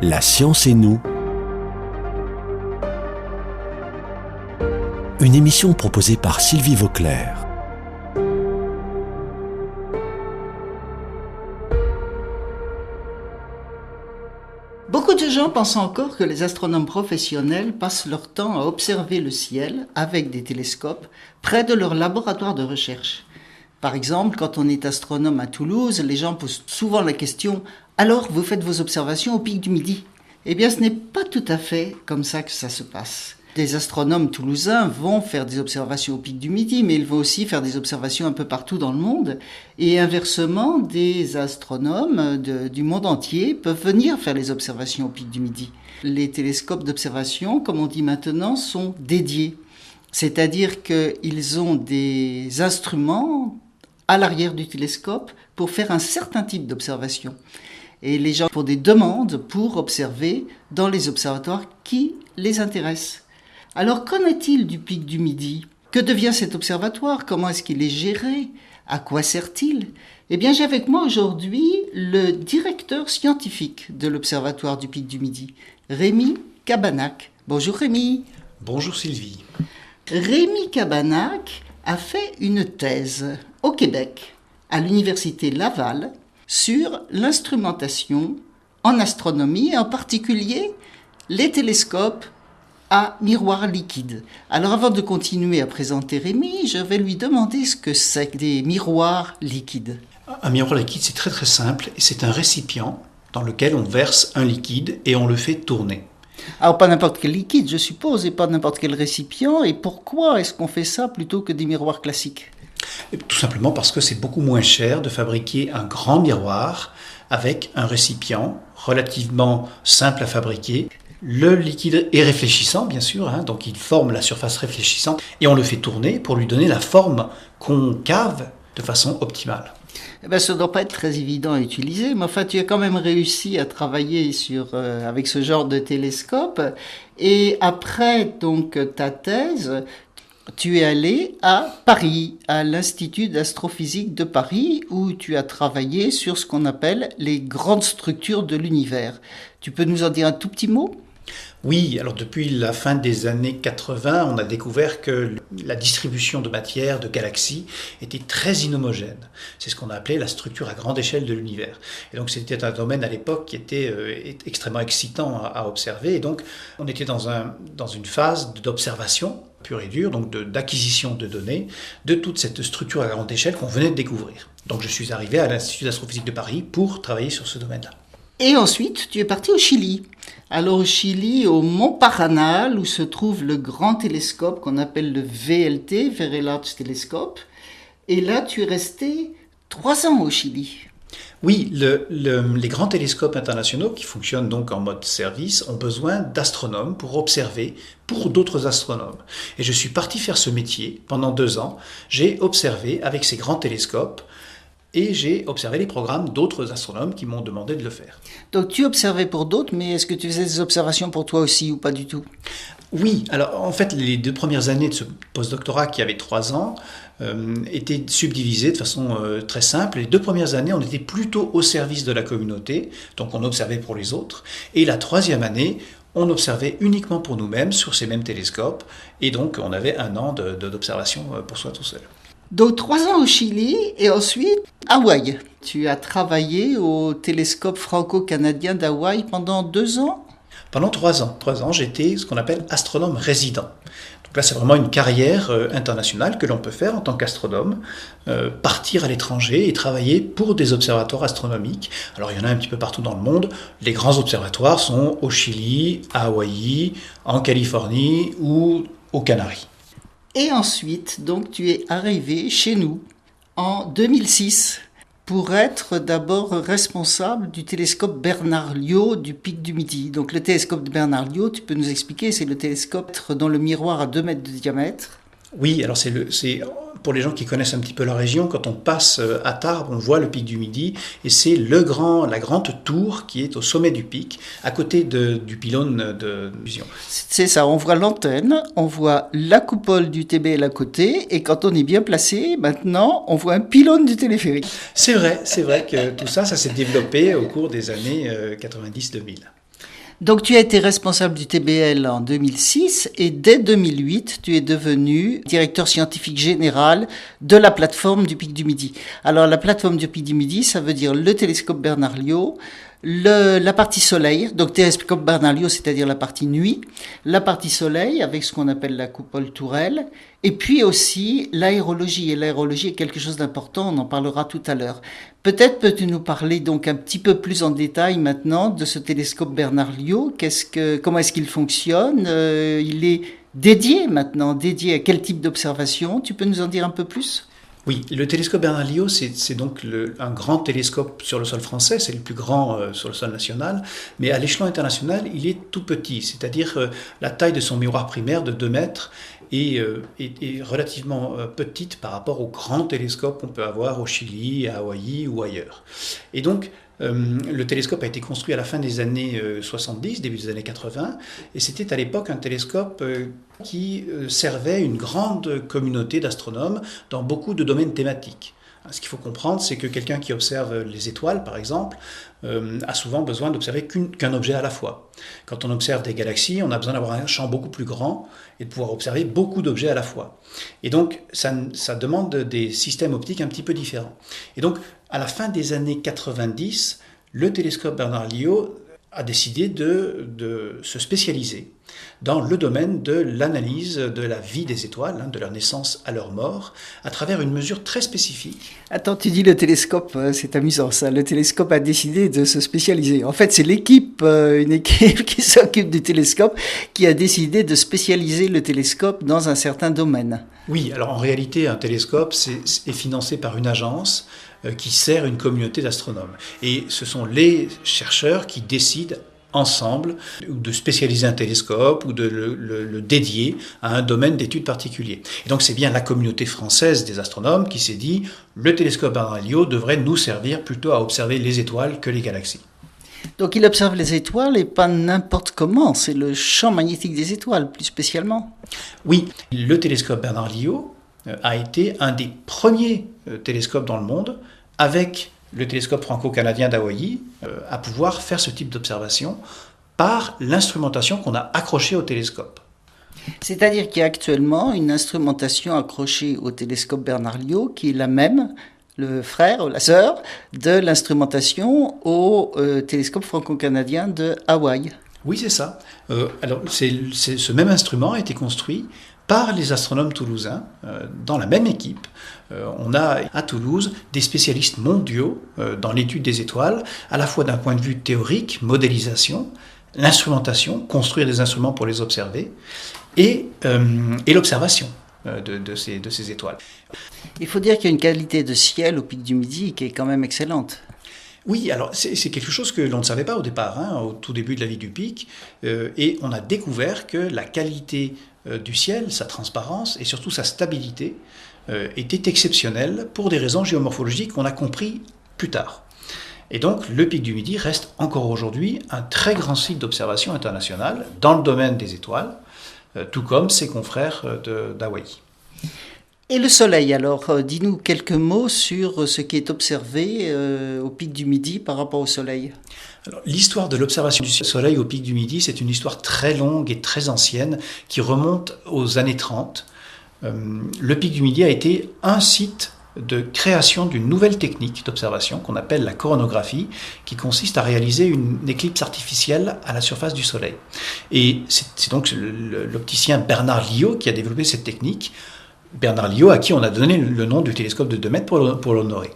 La science et nous. Une émission proposée par Sylvie Vauclair. Beaucoup de gens pensent encore que les astronomes professionnels passent leur temps à observer le ciel avec des télescopes près de leur laboratoire de recherche. Par exemple, quand on est astronome à Toulouse, les gens posent souvent la question « Alors, vous faites vos observations au pic du Midi ?» Eh bien, ce n'est pas tout à fait comme ça que ça se passe. Des astronomes toulousains vont faire des observations au pic du Midi, mais ils vont aussi faire des observations un peu partout dans le monde. Et inversement, des astronomes du monde entier peuvent venir faire les observations au pic du Midi. Les télescopes d'observation, comme on dit maintenant, sont dédiés. C'est-à-dire qu'ils ont des instruments à l'arrière du télescope pour faire un certain type d'observation. Et les gens font des demandes pour observer dans les observatoires qui les intéressent. Alors, qu'en est-il du pic du Midi ? Que devient cet observatoire ? Comment est-ce qu'il est géré ? À quoi sert-il ? Eh bien, j'ai avec moi aujourd'hui le directeur scientifique de l'observatoire du pic du Midi, Rémi Cabanac. Bonjour Rémi. Bonjour Sylvie. Rémi Cabanac a fait une thèse au Québec, à l'université Laval, sur l'instrumentation en astronomie, et en particulier les télescopes à miroir liquide. Alors avant de continuer à présenter Rémi, je vais lui demander ce que c'est que des miroirs liquides. Un miroir liquide, c'est très simple. C'est un récipient dans lequel on verse un liquide et on le fait tourner. Alors pas n'importe quel liquide, je suppose, et pas n'importe quel récipient. Et pourquoi est-ce qu'on fait ça plutôt que des miroirs classiques ? Tout simplement parce que c'est beaucoup moins cher de fabriquer un grand miroir avec un récipient relativement simple à fabriquer. Le liquide est réfléchissant, bien sûr, donc il forme la surface réfléchissante et on le fait tourner pour lui donner la forme concave de façon optimale. Eh bien, ça ne doit pas être très évident à utiliser, mais enfin, tu as quand même réussi à travailler avec ce genre de télescope. Et après donc ta thèse, tu es allé à Paris, à l'Institut d'astrophysique de Paris, où tu as travaillé sur ce qu'on appelle les grandes structures de l'univers. Tu peux nous en dire un tout petit mot ? Oui, alors depuis la fin des années 80, on a découvert que la distribution de matière, de galaxies, était très inhomogène. C'est ce qu'on a appelé la structure à grande échelle de l'univers. Et donc c'était un domaine à l'époque qui était extrêmement excitant à observer. Et donc on était dans une phase d'observation pure et dure, donc d'acquisition de données, de toute cette structure à grande échelle qu'on venait de découvrir. Donc je suis arrivé à l'Institut d'astrophysique de Paris pour travailler sur ce domaine-là. Et ensuite, tu es parti au Chili. Alors au Chili, au Mont Paranal, où se trouve le grand télescope qu'on appelle le VLT, Very Large Telescope. Et là, tu es resté 3 ans au Chili. Oui, les grands télescopes internationaux qui fonctionnent donc en mode service ont besoin d'astronomes pour observer pour d'autres astronomes. Et je suis parti faire ce métier pendant 2 ans. J'ai observé avec ces grands télescopes et j'ai observé les programmes d'autres astronomes qui m'ont demandé de le faire. Donc tu observais pour d'autres, mais est-ce que tu faisais des observations pour toi aussi ou pas du tout ? Oui, alors en fait les 2 premières années de ce postdoctorat qui avait 3 ans étaient subdivisées de façon très simple. Les 2 premières années, on était plutôt au service de la communauté, donc on observait pour les autres. Et la 3e année, on observait uniquement pour nous-mêmes sur ces mêmes télescopes. Et donc on avait 1 an d'observation pour soi tout seul. Donc 3 ans au Chili et ensuite Hawaï. Tu as travaillé au télescope franco-canadien d'Hawaï pendant 2 ans ? Pendant 3 ans. 3 ans, j'étais ce qu'on appelle astronome résident. Donc là, c'est vraiment une carrière internationale que l'on peut faire en tant qu'astronome, partir à l'étranger et travailler pour des observatoires astronomiques. Alors il y en a un petit peu partout dans le monde. Les grands observatoires sont au Chili, à Hawaï, en Californie ou aux Canaries. Et ensuite, donc, tu es arrivé chez nous en 2006 pour être d'abord responsable du télescope Bernard-Liot du pic du Midi. Donc le télescope de Bernard-Liot, tu peux nous expliquer, c'est le télescope dont le miroir a 2 mètres de diamètre. Oui, alors c'est pour les gens qui connaissent un petit peu la région, quand on passe à Tarbes, on voit le pic du Midi, et c'est la grande tour qui est au sommet du pic, à côté du pylône de fusion. C'est ça, on voit l'antenne, on voit la coupole du TBL à côté, et quand on est bien placé, maintenant, on voit un pylône du téléphérique. C'est vrai que tout ça s'est développé au cours des années 90-2000. Donc tu as été responsable du TBL en 2006 et dès 2008, tu es devenu directeur scientifique général de la plateforme du Pic du Midi. Alors la plateforme du Pic du Midi, ça veut dire le télescope Bernard-Liot, la partie soleil, donc télescope Bernard-Liot, c'est-à-dire la partie nuit, la partie soleil avec ce qu'on appelle la coupole tourelle, et puis aussi l'aérologie. Et l'aérologie est quelque chose d'important, on en parlera tout à l'heure. Peut-être peux-tu nous parler donc un petit peu plus en détail maintenant de ce télescope Bernard-Liot. Comment est-ce qu'il fonctionne? Il est dédié à quel type d'observation? Tu peux nous en dire un peu plus? Oui, le télescope Bernard-Liot, c'est donc un grand télescope sur le sol français, c'est le plus grand sur le sol national, mais à l'échelon international, il est tout petit, c'est-à-dire la taille de son miroir primaire de 2 mètres est relativement petite par rapport aux grands télescopes qu'on peut avoir au Chili, à Hawaï ou ailleurs. Et donc, le télescope a été construit à la fin des années 70, début des années 80, et c'était à l'époque un télescope qui servait une grande communauté d'astronomes dans beaucoup de domaines thématiques. Ce qu'il faut comprendre, c'est que quelqu'un qui observe les étoiles, par exemple, a souvent besoin d'observer qu'un objet à la fois. Quand on observe des galaxies, on a besoin d'avoir un champ beaucoup plus grand et de pouvoir observer beaucoup d'objets à la fois. Et donc, ça demande des systèmes optiques un petit peu différents. Et donc, à la fin des années 90, le télescope Bernard-Liot a décidé de se spécialiser dans le domaine de l'analyse de la vie des étoiles, de leur naissance à leur mort, à travers une mesure très spécifique. Attends, tu dis le télescope, c'est amusant ça. Le télescope a décidé de se spécialiser. En fait, c'est une équipe qui s'occupe du télescope qui a décidé de spécialiser le télescope dans un certain domaine. Oui, alors en réalité, un télescope est financé par une agence qui sert une communauté d'astronomes. Et ce sont les chercheurs qui décident ensemble de spécialiser un télescope ou de le dédier à un domaine d'études particulier. Et donc c'est bien la communauté française des astronomes qui s'est dit le télescope Bernard-Liot devrait nous servir plutôt à observer les étoiles que les galaxies. Donc il observe les étoiles et pas n'importe comment, c'est le champ magnétique des étoiles plus spécialement. Oui, le télescope Bernard-Liot a été un des premiers télescopes dans le monde avec le télescope franco-canadien d'Hawaï, à pouvoir faire ce type d'observation par l'instrumentation qu'on a accrochée au télescope. C'est-à-dire qu'il y a actuellement une instrumentation accrochée au télescope Bernard-Liot qui est la même, le frère ou la sœur, de l'instrumentation au télescope franco-canadien de Hawaï. Oui, c'est ça. Alors, ce même instrument a été construit par les astronomes toulousains, dans la même équipe. On a à Toulouse des spécialistes mondiaux dans l'étude des étoiles, à la fois d'un point de vue théorique, modélisation, l'instrumentation, construire des instruments pour les observer, et l'observation de ces étoiles. Il faut dire qu'il y a une qualité de ciel au Pic du Midi qui est quand même excellente. Oui, alors c'est quelque chose que l'on ne savait pas au départ, au tout début de la vie du Pic, et on a découvert que la qualité du ciel, sa transparence et surtout sa stabilité était exceptionnelle pour des raisons géomorphologiques qu'on a compris plus tard. Et donc le Pic du Midi reste encore aujourd'hui un très grand site d'observation international dans le domaine des étoiles, tout comme ses confrères d'Hawaï. Et le Soleil, alors, dis-nous quelques mots sur ce qui est observé au Pic du Midi par rapport au Soleil. Alors, l'histoire de l'observation du Soleil au Pic du Midi, c'est une histoire très longue et très ancienne qui remonte aux années 30. Le Pic du Midi a été un site de création d'une nouvelle technique d'observation qu'on appelle la coronographie, qui consiste à réaliser une éclipse artificielle à la surface du Soleil. Et c'est donc l'opticien Bernard-Liot qui a développé cette technique. Bernard-Liot, à qui on a donné le nom du télescope de 2 mètres pour l'honorer.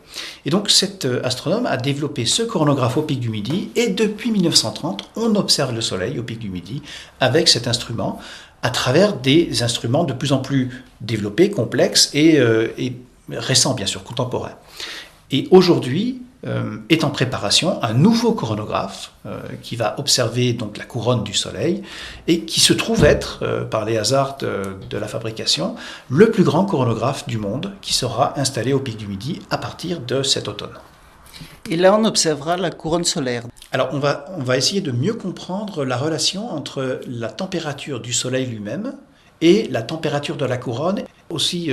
Et donc cet astronome a développé ce coronographe au Pic du Midi, et depuis 1930, on observe le Soleil au Pic du Midi avec cet instrument, à travers des instruments de plus en plus développés, complexes et récents, bien sûr, contemporains. Et aujourd'hui, est en préparation un nouveau coronographe qui va observer donc la couronne du Soleil et qui se trouve être, par les hasards de la fabrication, le plus grand coronographe du monde qui sera installé au Pic du Midi à partir de cet automne. Et là, on observera la couronne solaire. Alors, on va essayer de mieux comprendre la relation entre la température du Soleil lui-même et la température de la couronne, aussi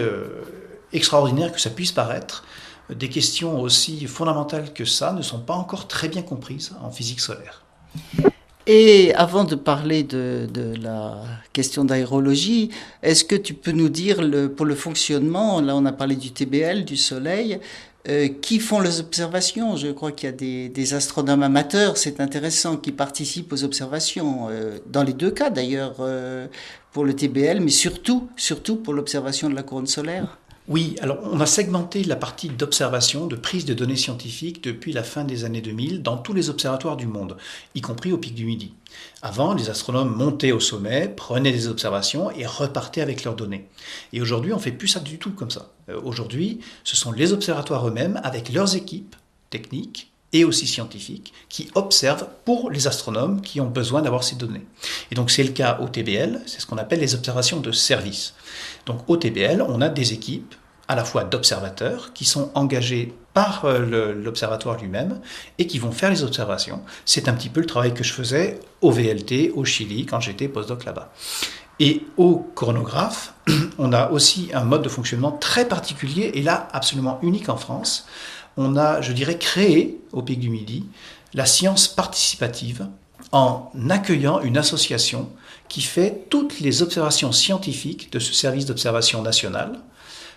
extraordinaire que ça puisse paraître. Des questions aussi fondamentales que ça ne sont pas encore très bien comprises en physique solaire. Et avant de parler de la question d'aérologie, est-ce que tu peux nous dire pour le fonctionnement, là on a parlé du TBL, du Soleil, qui font les observations? Je crois qu'il y a des astronomes amateurs, c'est intéressant, qui participent aux observations, dans les deux cas d'ailleurs, pour le TBL, mais surtout pour l'observation de la couronne solaire. Oui, alors on a segmenté la partie d'observation, de prise de données scientifiques depuis la fin des années 2000 dans tous les observatoires du monde, y compris au Pic du Midi. Avant, les astronomes montaient au sommet, prenaient des observations et repartaient avec leurs données. Et aujourd'hui, on ne fait plus ça du tout comme ça. Aujourd'hui, ce sont les observatoires eux-mêmes, avec leurs équipes techniques et aussi scientifiques, qui observent pour les astronomes qui ont besoin d'avoir ces données. Et donc c'est le cas au TBL, c'est ce qu'on appelle les observations de service. Donc au TBL, on a des équipes à la fois d'observateurs qui sont engagés par l'observatoire lui-même et qui vont faire les observations. C'est un petit peu le travail que je faisais au VLT, au Chili, quand j'étais postdoc là-bas. Et au coronographe, on a aussi un mode de fonctionnement très particulier et là absolument unique en France. On a, je dirais, créé au Pic du Midi la science participative en accueillant une association qui fait toutes les observations scientifiques de ce service d'observation national,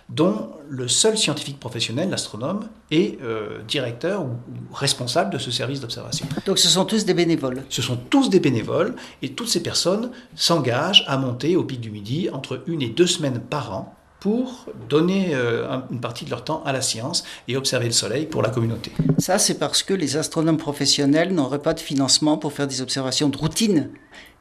dont le seul scientifique professionnel, l'astronome, est directeur ou responsable de ce service d'observation. Donc ce sont tous des bénévoles? Ce sont tous des bénévoles et toutes ces personnes s'engagent à monter au Pic du Midi entre 1 et 2 semaines par an pour donner une partie de leur temps à la science et observer le Soleil pour la communauté. Ça, c'est parce que les astronomes professionnels n'auraient pas de financement pour faire des observations de routine.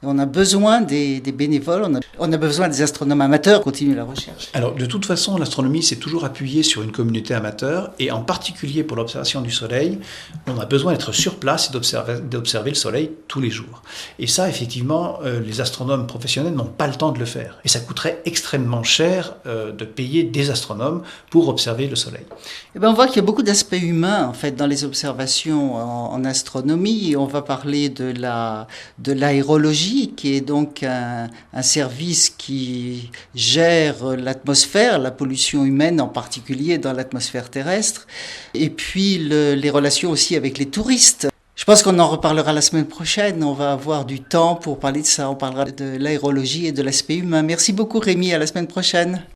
Et on a besoin des bénévoles, on a besoin des astronomes amateurs pour continuer la recherche. Alors, de toute façon, l'astronomie s'est toujours appuyée sur une communauté amateur, et en particulier pour l'observation du Soleil, on a besoin d'être sur place et d'observer le Soleil tous les jours. Et ça, effectivement, les astronomes professionnels n'ont pas le temps de le faire. Et ça coûterait extrêmement cher de payer des astronomes pour observer le Soleil. Et ben, on voit qu'il y a beaucoup d'aspects humains, en fait, dans les observations en astronomie. On va parler de l'aérologie, qui est donc un service qui gère l'atmosphère, la pollution humaine en particulier dans l'atmosphère terrestre, et puis les relations aussi avec les touristes. Je pense qu'on en reparlera la semaine prochaine, on va avoir du temps pour parler de ça, on parlera de l'aérologie et de l'aspect humain. Merci beaucoup Rémi, à la semaine prochaine.